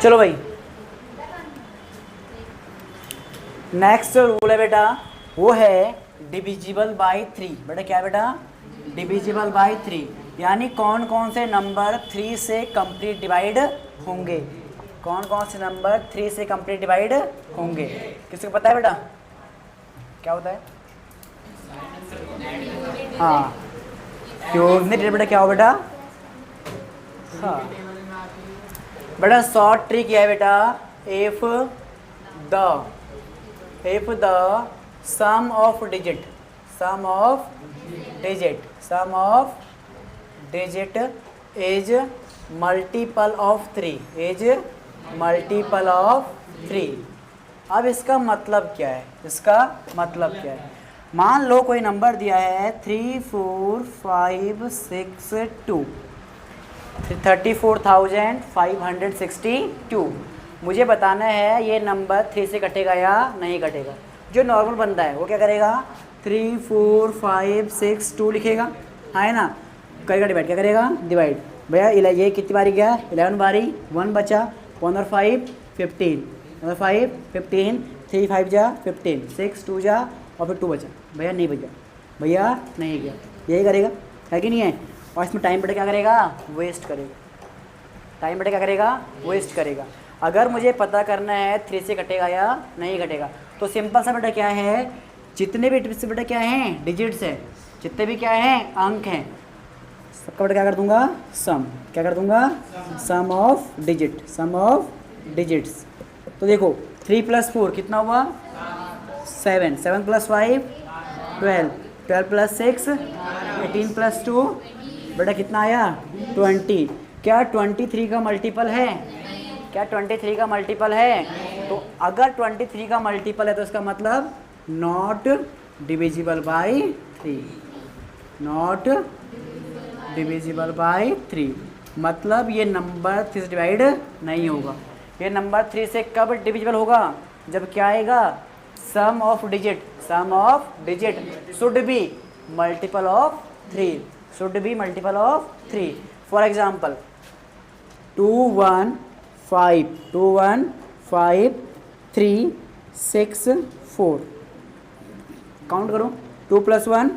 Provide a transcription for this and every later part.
चलो भाई, next rule है बेटा, वो है डिविजिबल बाय 3। बेटा क्या है बेटा? डिविजिबल बाय 3, यानी कौन कौन से नंबर 3 से कंप्लीट डिवाइड होंगे, कौन कौन से नंबर 3 से कंप्लीट डिवाइड होंगे। किसी को पता है बेटा क्या होता है? हाँ, क्यूबिक बेटा क्या हो बेटा? हाँ बेटा, शॉर्ट ट्रिक क्या है बेटा? If the sum of digit is multiple of 3, अब इसका मतलब क्या है? मान लो कोई नंबर दिया है 3 4 5 6 2, 34,562। मुझे बताना है ये नंबर 3 से कटेगा या नहीं कटेगा। जो नॉर्मल बंदा है वो क्या करेगा? 3 4 5 6 2 लिखेगा, हाँ है ना, करेगा डिवाइड, क्या करेगा? डिवाइड। भैया ये कितनी बारी गया? 11 बारी, 1 बचा, 1 और 5 15, 3 5 जा 15, 6 2 जा और फिर 2 बचा। भैया नहीं गया, यही करेगा, है कि नहीं है? और इसमें टाइम बेटा क्या करेगा? वेस्ट करेगा। अगर मुझे पता करना है 3 से कटेगा या नहीं कटेगा, तो सिंपल सा बेटा क्या है, जितने भी बेटा क्या हैं? डिजिट्स है, जितने भी क्या हैं? अंक हैं, सबका बेटा क्या कर दूंगा? सम ऑफ डिजिट्स। तो देखो 3 + 4 कितना हुआ? 7, 7 + 5 12, 12 + 6 18 + 2 बेटा कितना आया? 20। क्या 23 का मल्टीपल है? तो अगर 23 का मल्टीपल है तो इसका मतलब नॉट डिविजिबल बाय 3, मतलब ये नंबर 3 से डिवाइड नहीं होगा। ये नंबर 3 से कब डिविजिबल होगा? जब क्या आएगा? Sum of digit should be multiple of 3, for example 2 1 5 3 6 4, count करो, 2 + 1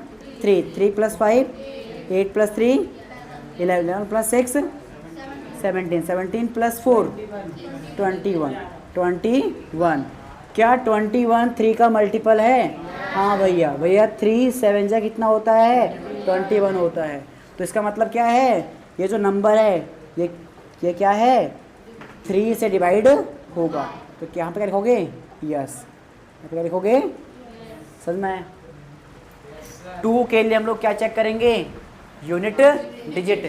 3, 3 + 5 8 + 3 11, 11 + 6 17, 17 + 4 21। क्या 21 3 का मल्टीपल है? हाँ भैया 3 7 जा कितना होता है? 21 होता है। तो इसका मतलब क्या है? ये जो नंबर है ये क्या है? 3 से डिवाइड होगा। तो यहाँ पे क्या लिखोगे? यस, क्या लिखोगे? समझ में? 2 के लिए हम लोग क्या चेक करेंगे? Unit digit.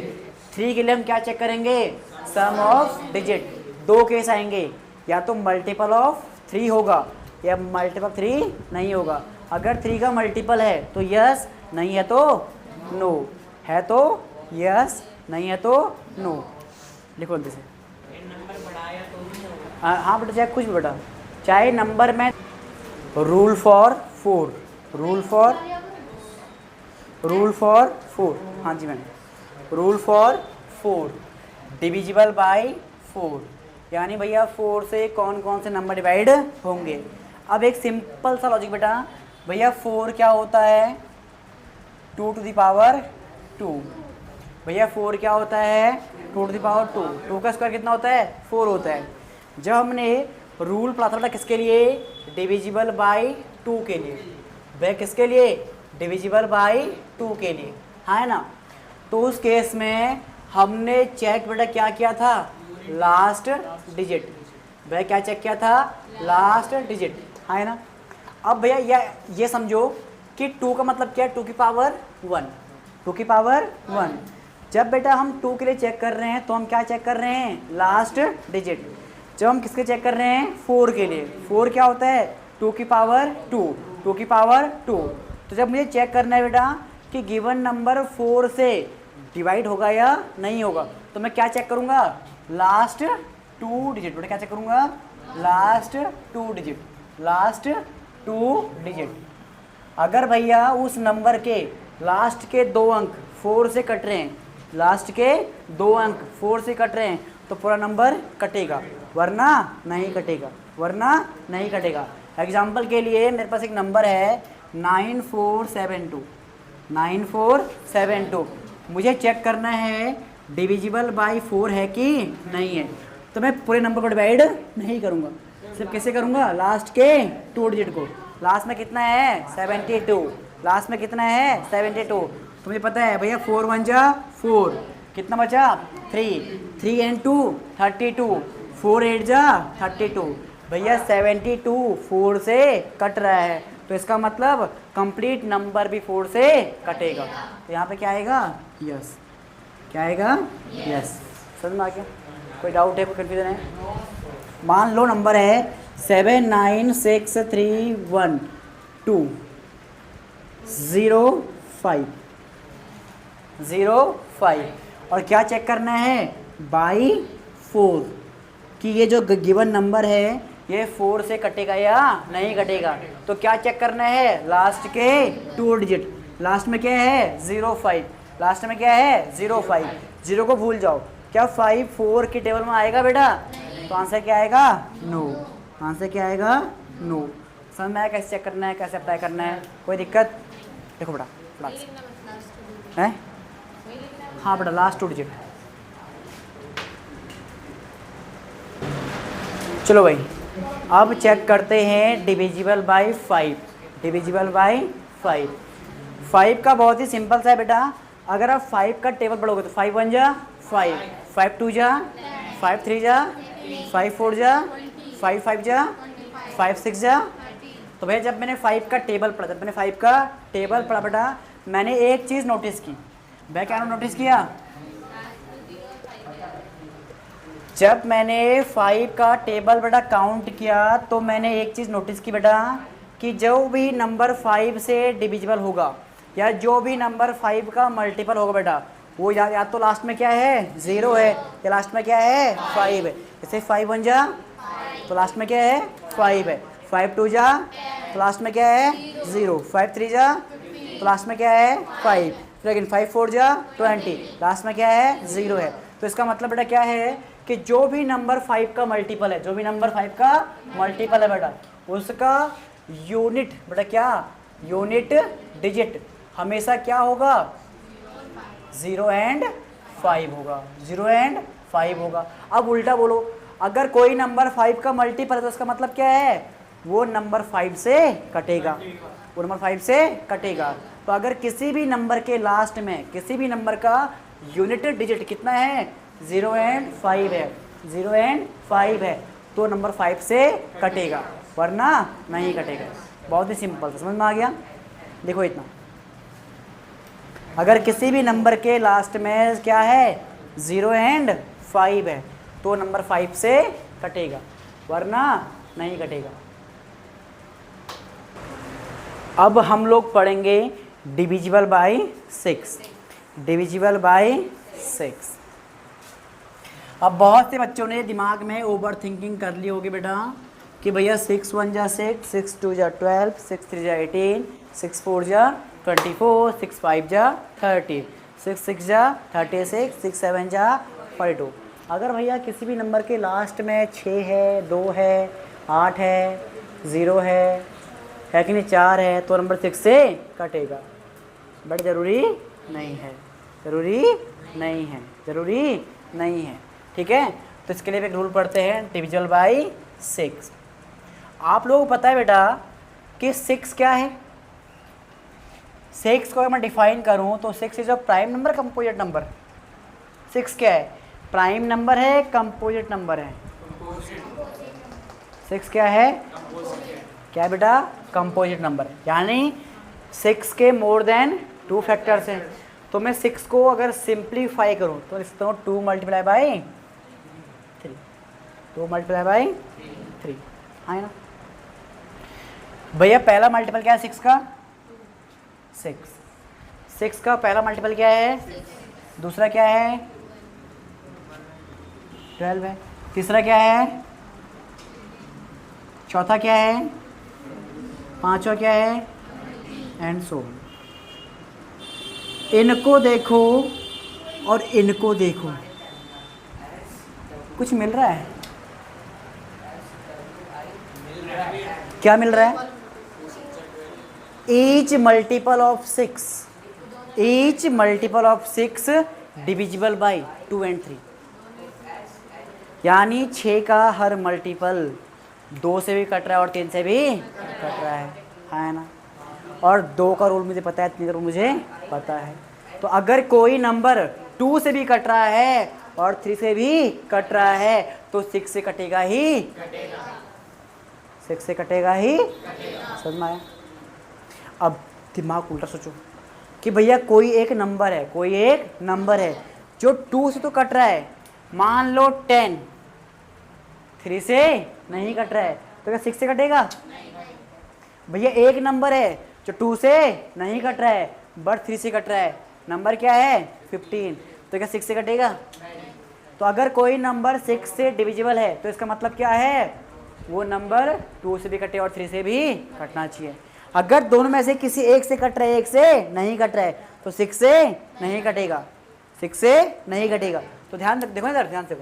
3 के लिए हम क्या चेक करेंगे? सम ऑफ डिजिट। 2 केस आएंगे, या तो मल्टीपल ऑफ 3 होगा या मल्टीपल 3 नहीं होगा। अगर 3 का मल्टीपल है तो यस, नहीं है तो नो, है तो यस, नहीं है तो नो। लिखो जल्दी से। हाँ बेटा, चाहे कुछ भी बेटा, चाहे नंबर में रूल फॉर 4, हाँ जी ma'am, rule for 4 divisible by 4, यानी भैया 4 से कौन कौन से नंबर डिवाइड होंगे। अब एक सिंपल सा लॉजिक बेटा, भैया 4 क्या होता है? 2 to the power 2। भैया 4 क्या होता है? 2 to the power 2। 2 का स्क्वायर कितना होता है? 4 होता है। जब हमने रूल पढ़ा था किसके लिए? डिविजिबल बाय 2 के लिए। वह किसके लिए? डिविजिबल बाय 2 के लिए, हाँ है ना। तो उस केस में हमने चेक बेटा क्या किया था? Last digit. वह क्या चेक किया था? लास्ट डिजिट, हाँ है ना। अब भैया ये समझो कि 2 का मतलब क्या है? 2 की पावर 1। जब बेटा हम 2 के लिए चेक कर रहे हैं तो हम क्या चेक कर रहे हैं? Last digit. जब हम किसके चेक कर रहे हैं? 4 के लिए। 4 क्या होता है? 2 की पावर 2। तो जब मुझे चेक करना है बेटा कि गिवन नंबर 4 से डिवाइड होगा या नहीं होगा, तो मैं क्या चेक करूँगा? Last 2 digit. बेटा क्या चेक करूँगा? Last 2 digit. अगर भैया उस नंबर के लास्ट के 2 अंक 4 से कट रहे हैं, तो पूरा नंबर कटेगा, वरना नहीं कटेगा, वरना नहीं कटेगा। एग्जाम्पल के लिए मेरे पास एक नंबर है 9472, 9472। मुझे चेक करना है डिविजिबल बाई 4 है कि नहीं है। तो मैं पूरे नंबर को डिवाइड नहीं करूँगा, सिर्फ कैसे करूँगा, लास्ट के 2 डिजिट को। लास्ट में कितना है 72, लास्ट में कितना है 72। तो मुझे पता है भैया 4 1 जा 4, कितना बचा 3, 3 and 2 32, 4 8 जा 32। भैया 72 4 से कट रहा है, तो इसका मतलब कंप्लीट नंबर भी 4 से कटेगा। तो यहाँ पे क्या आएगा, यस। क्या आएगा, यस। समझ में आ गया? कोई डाउट है, कोई कन्फ्यूजन है? मान लो नंबर है 796312005 और क्या चेक करना है, बाई 4 कि ये जो गिवन नंबर है ये 4 से कटेगा या नहीं कटेगा। तो क्या चेक करना है, लास्ट के 2 डिजिट। लास्ट में क्या है 05, लास्ट में क्या है 05, 0 को भूल जाओ। क्या 5 4 की टेबल में आएगा बेटा? तो आंसर क्या आएगा, नो। आंसर क्या आएगा, नो। समझ में आया कैसे चेक करना है, कैसे अप्लाई करना है? कोई दिक्कत? देखो बेटा है, हाँ बेटा लास्ट 2 डिजिट। चलो भाई अब चेक करते हैं डिविजिबल बाई 5। डिविजिबल बाई 5, 5 का बहुत ही सिंपल सा है बेटा। अगर आप 5 का टेबल पढ़ोगे तो 5 1 जा 5, 5 2 जा 5 3 जा 5 4 जा 5 5 जा 5 6 जा। तो भैया जब मैंने 5 का टेबल पढ़ा, जब मैंने 5 का टेबल पढ़ा बेटा, मैंने एक चीज़ नोटिस की। भैया क्या नोटिस किया? जब मैंने 5 का टेबल बेटा काउंट किया तो मैंने एक चीज़ नोटिस की बेटा कि जो भी नंबर 5 से डिविजिबल होगा या जो भी नंबर 5 का मल्टीपल होगा बेटा, वो या तो लास्ट में क्या है 0 है या लास्ट में क्या है 5 है। जैसे 5 1 जा तो लास्ट में क्या है 5 है, 5 2 जा तो लास्ट में क्या है 0, 5 3 जा तो लास्ट में क्या है 5, लेकिन 5 4 जा 20, लास्ट में क्या है 0 है। तो इसका मतलब बेटा क्या है कि जो भी नंबर 5 का मल्टीपल है, जो भी नंबर 5 का मल्टीपल है बेटा, उसका यूनिट बेटा क्या, यूनिट डिजिट हमेशा क्या होगा 0 and 5 होगा, 0 and 5 होगा। अब उल्टा बोलो, अगर कोई नंबर 5 का मल्टीपल है तो उसका मतलब क्या है, वो नंबर 5 से कटेगा, वो नंबर 5 से कटेगा। तो अगर किसी भी नंबर के लास्ट में किसी भी नंबर का यूनिट डिजिट कितना है 0 and 5 है, 0 and 5 है, तो नंबर 5 से कटेगा, वरना नहीं कटेगा। बहुत ही सिंपल, समझ में आ गया? देखो इतना, अगर किसी भी नंबर के लास्ट में क्या है 0 and 5 है तो नंबर 5 से कटेगा, वरना नहीं कटेगा। अब हम लोग पढ़ेंगे डिविजिबल बाई 6। Divisible by 6। अब बहुत से बच्चों ने दिमाग में ओवर थिंकिंग कर ली होगी बेटा कि भैया 6 1 जा 6, 6 2 जा 12, 6 3 जा 18, 6 4 जा 24, 6 5 जा 30, 6 6 जा 36, 6 7 जा 42। अगर भैया किसी भी नंबर के लास्ट में 6 है, 2 है, 8 है, 0 है कि नहीं, 4 है, तो नंबर 6 से कटेगा। बट ज़रूरी नहीं है, ज़रूरी नहीं है, ज़रूरी नहीं है। ठीक है, तो इसके लिए एक रूल पढ़ते हैं डिविजिबल बाई 6। आप लोगों को पता है बेटा कि 6 क्या है? 6 को अगर मैं डिफाइन करूं तो 6 is a prime number, composite number. 6 क्या है? प्राइम नंबर है, कंपोजिट नंबर है। 6 क्या है? क्या बेटा? कंपोजिट नंबर है, यानी 6 के मोर देन 2 फैक्टर्स हैं। तो मैं 6 को अगर सिंप्लीफाई करूं तो लिखता हूँ 2 मल्टीप्लाई बाई 3, 2 मल्टीप्लाई बाई 3, है ना भैया? पहला मल्टीपल क्या है 6 का? 6 का पहला मल्टीपल क्या है? दूसरा क्या है? 12 है। तीसरा क्या है? चौथा क्या है? पांचवा क्या है? And so on. इनको देखो और इनको देखो, कुछ मिल रहा है? क्या मिल रहा है? Each multiple of 6, each multiple of 6 divisible by 2 and 3, यानी 6 का हर मल्टीपल 2 से भी कट रहा है और 3 से भी कट रहा है ना। और 2 का रूल मुझे पता है, 3 का रूल मुझे पता है। तो अगर कोई नंबर 2 से भी कट रहा है और 3 से भी कट रहा है तो 6 से कटेगा ही, 6 से कटेगा ही। समझ में आया? अब दिमाग उल्टा सोचो कि भैया कोई एक नंबर है, कोई एक नंबर है जो 2 से तो कट रहा है, मान लो 10, 3 से नहीं कट रहा है, तो क्या 6 से कटेगा? भैया एक नंबर है जो 2 से नहीं कट रहा है बट 3 से कट रहा है, नंबर क्या है? 15, तो क्या 6 से कटेगा? तो अगर कोई नंबर 6 से डिविजिबल है तो इसका मतलब क्या है? वो नंबर 2 से भी कटे और 3 से भी कटना चाहिए। अगर दोनों में से किसी एक से कट रहा है, एक से नहीं कट रहा है, तो 6 से नहीं कटेगा, 6 से नहीं कटेगा। तो ध्यान देखो इधर, ध्यान से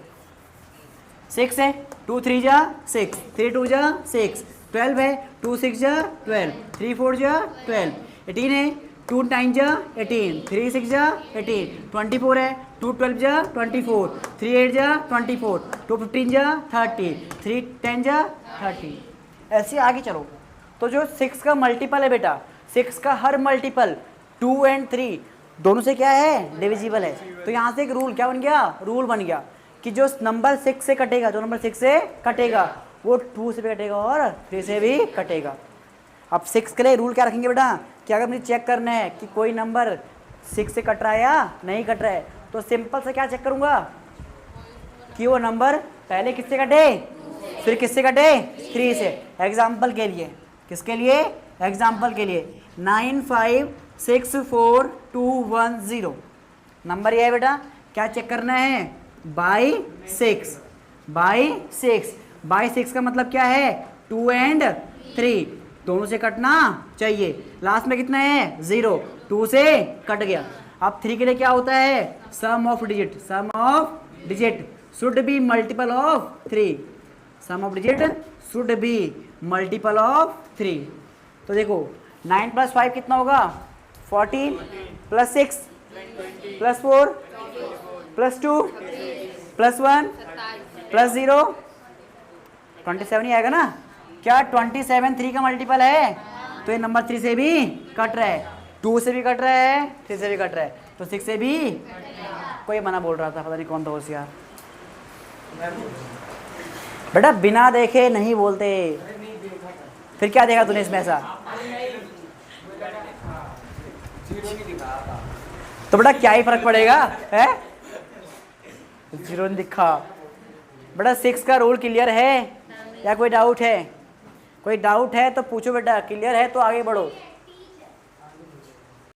6 है, 2 3 जा 6, 3 2 जा 6, 12 है, 2 6 जा 12, 3 4 जा 12, 18 है, 2 9 जा 18, 3 6 जा 18, 24 है, 2 12 जा 24, 3 8 जा 24, 2 15 जा 30, 3 10 जा 30। ऐसे आगे चलो। तो जो 6 का मल्टीपल है बेटा, 6 का हर मल्टीपल 2 and 3 दोनों से क्या है? डिविजिबल है। तो यहाँ से एक रूल क्या बन गया? रूल बन गया कि जो नंबर 6 से कटेगा, जो नंबर 6 से कटेगा वो 2 से भी कटेगा और 3 से भी कटेगा। अब 6 के लिए रूल क्या रखेंगे बेटा कि अगर मुझे चेक करना है कि कोई नंबर 6 से कट रहा है या नहीं कट रहा है, तो सिंपल से क्या चेक करूँगा कि वो नंबर पहले किससे कटे, फिर किससे कटे? 3 से। एग्जाम्पल के लिए, किसके लिए? एग्जाम्पल के लिए 9564210 नंबर ये है बेटा। क्या चेक करना है? बाई 6, बाई 6, बाई 6 का मतलब क्या है? 2 and 3 दोनों से कटना चाहिए। लास्ट में कितना है? 0, 2 से कट गया। अब 3 के लिए क्या होता है? Sum of digit, sum of digit should be multiple of 3, sum of digit should be multiple of 3। तो देखो 9 + 5 कितना होगा? 14 + 6 + 4 + 2 + 1 + 0 27 ही आएगा ना। क्या 27 3 का मल्टीपल है? तो ये नंबर 3 से भी कट रहा है, 2 से भी कट रहा है, 3 से भी कट रहा है, तो 6 से भी। कोई मना बोल रहा था, पता नहीं कौन था होशियार। बेटा बिना देखे नहीं बोलते। फिर क्या देखा तूने इसमें ऐसा? तो बेटा क्या ही फर्क पड़ेगा है? 0 नहीं दिखा। बेटा 6 का रूल क्लियर है या कोई डाउट है? कोई डाउट है तो पूछो बेटा, क्लियर है तो आगे बढ़ो।